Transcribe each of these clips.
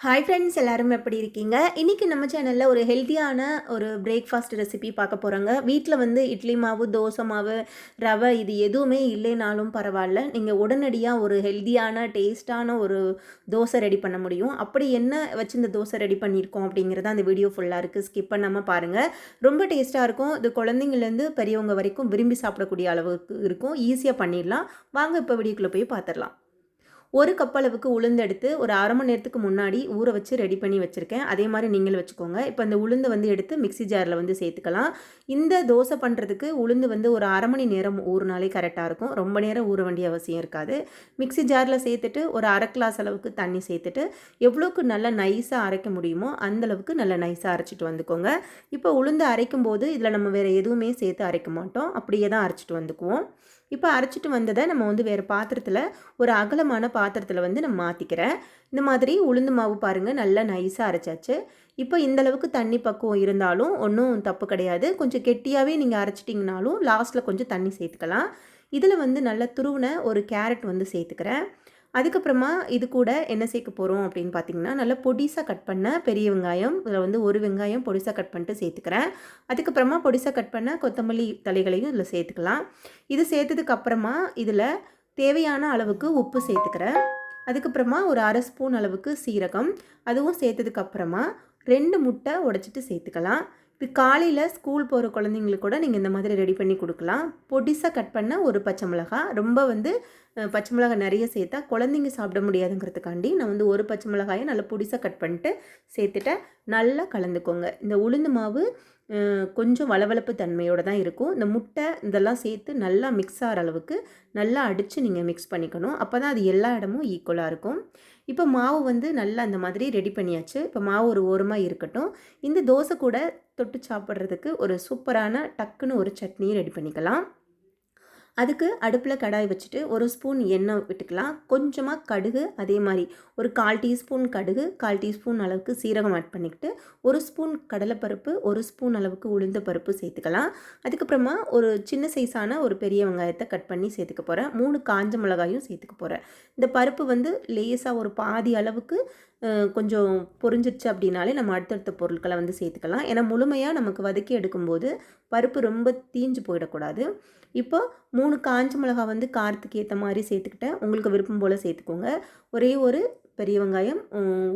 Hi friends, எல்லாரும் எப்படி இருக்கீங்க? இன்றைக்கி நம்ம சேனலில் ஒரு ஹெல்த்தியான ஒரு பிரேக்ஃபாஸ்ட் ரெசிபி பார்க்க போகிறோங்க. வீட்டில் வந்து இட்லி மாவு, தோசை மாவு, ரவை இது எதுவுமே இல்லைனாலும் பரவாயில்ல. நீங்கள் உடனடியாக ஒரு ஹெல்த்தியான டேஸ்ட்டான ஒரு தோசை ரெடி பண்ண முடியும். அப்படி என்ன வச்சு இந்த தோசை ரெடி பண்ணியிருக்கோம் அப்படிங்கிறத அந்த வீடியோ ஃபுல்லாக இருக்குது. ஸ்கிப் பண்ணாமல் பாருங்கள். ரொம்ப டேஸ்ட்டாக இருக்கும். இது குழந்தைங்கள்லேருந்து பெரியவங்க வரைக்கும் விரும்பி சாப்பிடக்கூடிய அளவுக்கு இருக்கும். ஈஸியாக பண்ணிடலாம். வாங்க இப்போ வீடியோக்குள்ளே போய் பார்த்துடலாம். ஒரு கப் அளவுக்கு உளுந்து எடுத்து ஒரு அரை மணி நேரத்துக்கு முன்னாடி ஊற வச்சு ரெடி பண்ணி வச்சுருக்கேன். அதே மாதிரி நீங்களும் வச்சுக்கோங்க. இப்போ அந்த உளுந்தை வந்து எடுத்து மிக்ஸி ஜாரில் வந்து சேர்த்துக்கலாம். இந்த தோசை பண்ணுறதுக்கு உளுந்து வந்து ஒரு அரை மணி நேரம் ஊறினாலே கரெக்டாக இருக்கும். ரொம்ப நேரம் ஊற வேண்டிய அவசியம் இருக்காது. மிக்ஸி ஜாரில் சேர்த்துட்டு ஒரு அரை கிளாஸ் அளவுக்கு தண்ணி சேர்த்துட்டு எவ்வளோக்கு நல்லா நைஸாக அரைக்க முடியுமோ அந்தளவுக்கு நல்லா நைஸாக அரைச்சிட்டு வந்துக்கோங்க. இப்போ உளுந்து அரைக்கும் போது இதில் நம்ம வேறு எதுவுமே சேர்த்து அரைக்க மாட்டோம். அப்படியே தான் அரைச்சிட்டு வந்துக்குவோம். இப்போ அரைச்சிட்டு வந்ததை நம்ம வந்து வேறு பாத்திரத்தில் ஒரு அகலமான பாத்திரத்தில் வந்து நான் மாற்றிக்கிறேன். இந்த மாதிரி உளுந்து மாவு பாருங்கள், நல்லா நைஸாக அரைச்சாச்சு. இப்போ இந்தளவுக்கு தண்ணி பக்குவம் இருந்தாலும் ஒன்றும் தப்பு கிடையாது. கொஞ்சம் கெட்டியாகவே நீங்கள் அரைச்சிட்டிங்கனாலும் லாஸ்ட்டில் கொஞ்சம் தண்ணி சேர்த்துக்கலாம். இதில் வந்து நல்லா துருவின ஒரு கேரட் வந்து சேர்த்துக்கிறேன். அதுக்கப்புறமா இது கூட என்ன சேர்க்க போகிறோம் அப்படின்னு பார்த்தீங்கன்னா, நல்லா பொடிசாக கட் பண்ண பெரிய வெங்காயம், இதில் வந்து ஒரு வெங்காயம் பொடிசாக கட் பண்ணிட்டு சேர்த்துக்கிறேன். அதுக்கப்புறமா பொடிசாக கட் பண்ண கொத்தமல்லி தலைகளையும் இதில் சேர்த்துக்கலாம். இது சேர்த்ததுக்கப்புறமா இதில் தேவையான அளவுக்கு உப்பு சேர்த்துக்கிறேன். அதுக்கப்புறமா ஒரு அரை ஸ்பூன் அளவுக்கு சீரகம், அதுவும் சேர்த்ததுக்கப்புறமா 2 முட்டை உடைச்சிட்டு சேர்த்துக்கலாம். இது காலையில் ஸ்கூல் போகிற குழந்தைங்களுக்கு கூட நீங்கள் இந்த மாதிரி ரெடி பண்ணி கொடுக்கலாம். பொடிசாக கட் பண்ண ஒரு பச்சை மிளகாய், ரொம்ப வந்து பச்சை மிளகாய் நிறைய சேர்த்தா குழந்தைங்க சாப்பிட முடியாதுங்கிறதுக்காண்டி நான் வந்து ஒரு பச்சை மிளகாயை நல்லா பொடிசாக கட் பண்ணிட்டு சேர்த்துட்டேன். நல்லா கலந்துக்கோங்க. இந்த உளுந்து மாவு கொஞ்சம் வளவளப்பு தன்மையோடு தான் இருக்கும். இந்த முட்டை இதெல்லாம் சேர்த்து நல்லா மிக்ஸ் ஆகிற அளவுக்கு நல்லா அடித்து நீங்கள் மிக்ஸ் பண்ணிக்கணும். அப்போ தான் அது எல்லா இடமும் ஈக்குவலாக இருக்கும். இப்போ மாவு வந்து நல்லா அந்த மாதிரி ரெடி பண்ணியாச்சு. இப்போ மாவு ஒரு ஓரமாக இருக்கட்டும். இந்த தோசை கூட தொட்டு சாப்பிட்றதுக்கு ஒரு சூப்பரான டக்குன்னு ஒரு சட்னியை ரெடி பண்ணிக்கலாம். அதுக்கு அடுப்பில் கடாய் வச்சுட்டு ஒரு ஸ்பூன் எண்ணெய் விட்டுக்கலாம். கொஞ்சமாக கடுகு, அதே மாதிரி ஒரு 1/4 டீஸ்பூன் கடுகு, 1/4 டீஸ்பூன் அளவுக்கு சீரகம் ஆட் பண்ணிக்கிட்டு ஒரு ஸ்பூன் கடலைப்பருப்பு, ஒரு ஸ்பூன் அளவுக்கு உளுந்த பருப்பு சேர்த்துக்கலாம். அதுக்கப்புறமா ஒரு சின்ன சைஸான ஒரு பெரிய வெங்காயத்தை கட் பண்ணி சேர்த்துக்க போகிறேன். 3 காஞ்ச மிளகாயும் சேர்த்துக்க போகிறேன். இந்த பருப்பு வந்து லேசாக ஒரு பாதி அளவுக்கு கொஞ்சம் பொரிஞ்சிடுச்சு அப்படின்னாலே நம்ம அடுத்தடுத்த பொருட்களை வந்து சேர்த்துக்கலாம். ஏன்னா முழுமையாக நமக்கு வதக்கி எடுக்கும்போது பருப்பு ரொம்ப தீஞ்சு போயிடக்கூடாது. இப்போ 3 காஞ்ச மிளகாய் வந்து காரத்துக்கு ஏற்ற மாதிரி சேர்த்துக்கிட்டேன். உங்களுக்கு விருப்பம் போல் சேர்த்துக்கோங்க. ஒரே ஒரு பெரிய வெங்காயம்,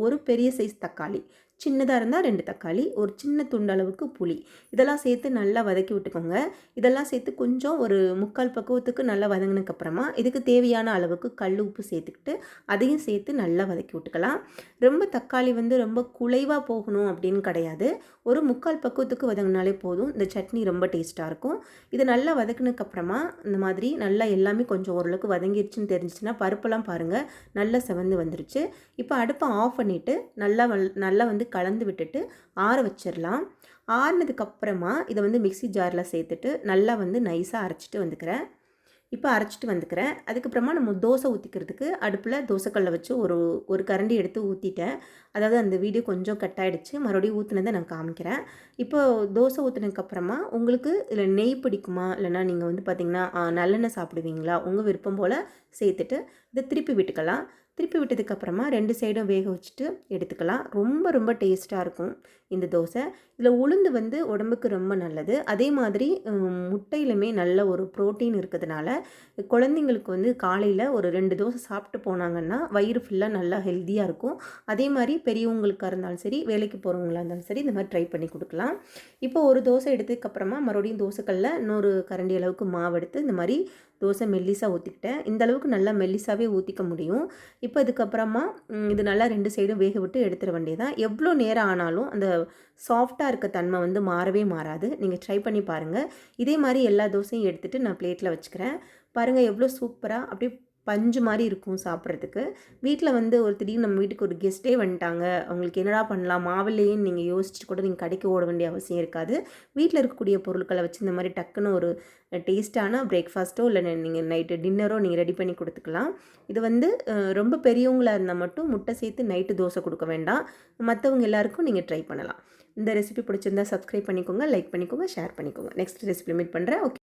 ஒரு பெரிய சைஸ் தக்காளி, சின்னதாக இருந்தால் 2 தக்காளி, ஒரு சின்ன துண்டு அளவுக்கு புளி, இதெல்லாம் சேர்த்து நல்லா வதக்கி விட்டுக்கோங்க. இதெல்லாம் சேர்த்து கொஞ்சம் ஒரு 3/4 பக்குவத்துக்கு நல்லா வதங்கினதுக்கப்புறமா இதுக்கு தேவையான அளவுக்கு கல் உப்பு சேர்த்துக்கிட்டு அதையும் சேர்த்து நல்லா வதக்கி விட்டுக்கலாம். ரொம்ப தக்காளி வந்து ரொம்ப குலைவாக போகணும் அப்படின்னு கிடையாது. ஒரு 3/4 பக்குவத்துக்கு வதங்கினாலே போதும். இந்த சட்னி ரொம்ப டேஸ்ட்டாக இருக்கும். இது நல்லா வதக்கினதுக்கப்புறமா இந்த மாதிரி நல்லா எல்லாமே கொஞ்சம் ஓரளவுக்கு வதங்கிடுச்சுன்னு தெரிஞ்சிச்சுன்னா பருப்பெல்லாம் பாருங்கள் நல்லா செவந்து வந்துருச்சு. இப்போ அடுப்பை ஆஃப் பண்ணிவிட்டு நல்லா வந்து கலந்து விட்டுட்டு ஆற வச்சிடலாம். ஆறினதுக்கப்புறமா இதை வந்து மிக்ஸி ஜாரில் சேர்த்துட்டு நல்லா வந்து நைஸாக அரைச்சிட்டு வந்துக்கிறேன். அதுக்கப்புறமா நம்ம தோசை ஊற்றிக்கிறதுக்கு அடுப்பில் தோசைக்கல்லை வச்சு ஒரு கரண்டி எடுத்து ஊற்றிட்டேன். அதாவது அந்த வீடியோ கொஞ்சம் கட் ஆகிடுச்சு. மறுபடியும் ஊற்றினதை நான் காமிக்கிறேன். இப்போ தோசை ஊற்றினதுக்கப்புறமா உங்களுக்கு இதில் நெய் பிடிக்குமா, இல்லைனா நீங்கள் வந்து பார்த்திங்கன்னா நல்லெண்ணெய் சாப்பிடுவீங்களா, உங்கள் விருப்பம் போல் சேர்த்துட்டு இதை திருப்பி விட்டுக்கலாம். திருப்பி விட்டதுக்கப்புறமா 2 சைடும் வேக வச்சுட்டு எடுத்துக்கலாம். ரொம்ப ரொம்ப டேஸ்ட்டாக இருக்கும் இந்த தோசை. இதில் உளுந்து வந்து உடம்புக்கு ரொம்ப நல்லது. அதே மாதிரி முட்டையிலுமே நல்ல ஒரு ப்ரோட்டீன் இருக்கிறதுனால குழந்தைங்களுக்கு வந்து காலையில் ஒரு 2 தோசை சாப்பிட்டு போனாங்கன்னா வயிறு ஃபுல்லாக நல்லா ஹெல்த்தியாக இருக்கும். அதே மாதிரி பெரியவங்களுக்காக இருந்தாலும் சரி, வேலைக்கு போகிறவங்களாக இருந்தாலும் சரி, இந்த மாதிரி ட்ரை பண்ணி கொடுக்கலாம். இப்போ ஒரு தோசை எடுத்ததுக்கப்புறமா மறுபடியும் தோசைக்கல்ல இன்னொரு கரண்டி அளவுக்கு மாவு எடுத்து இந்த மாதிரி தோசை மெல்லிசாக ஊற்றிக்கிட்டேன். இந்த அளவுக்கு நல்லா மெல்லிசாவே ஊற்றிக்க முடியும். இப்போ இதுக்கப்புறமா இது நல்லா 2 சைடும் வேக விட்டு எடுத்துட வேண்டியதான். எவ்வளோ நேரம் ஆனாலும் அந்த சாஃப்டாக இருக்க தன்மை வந்து மாறவே மாறாது. நீங்கள் ட்ரை பண்ணி பாருங்கள். இதே மாதிரி எல்லா தோசையும் எடுத்துகிட்டு நான் பிளேட்டில் வச்சுக்கிறேன். பாருங்கள் எவ்வளோ சூப்பராக அப்படியே பஞ்சு மாதிரி இருக்கும் சாப்பிட்றதுக்கு. வீட்டில் வந்து ஒரு திடீர்னு நம்ம வீட்டுக்கு ஒரு கெஸ்ட்டே வந்துட்டாங்க, அவங்களுக்கு என்னடா பண்ணலாம் மாவில்லையேன்னு நீங்கள் யோசிச்சுட்டு கூட நீங்கள் கடைக்கு ஓட வேண்டிய அவசியம் இருக்காது. வீட்டில் இருக்கக்கூடிய பொருட்களை வச்சு இந்த மாதிரி டக்குன்னு ஒரு டேஸ்ட்டான பிரேக்ஃபாஸ்ட்டோ இல்லை நீங்கள் நைட்டு டின்னரோ நீங்கள் ரெடி பண்ணி கொடுத்துக்கலாம். இது வந்து ரொம்ப பெரியவங்களாக இருந்தால் மட்டும் முட்டை சேர்த்து நைட்டு தோசை கொடுக்க வேண்டாம். மற்றவங்க எல்லாருக்கும் நீங்கள் ட்ரை பண்ணலாம். இந்த ரெசிபி பிடிச்சிருந்தா சப்ஸ்கிரைப் பண்ணிக்கோங்க, லைக் பண்ணிக்கோங்க, ஷேர் பண்ணிக்கோங்க. நெக்ஸ்ட் ரெசிபி மீட் பண்ணுறேன். ஓகே.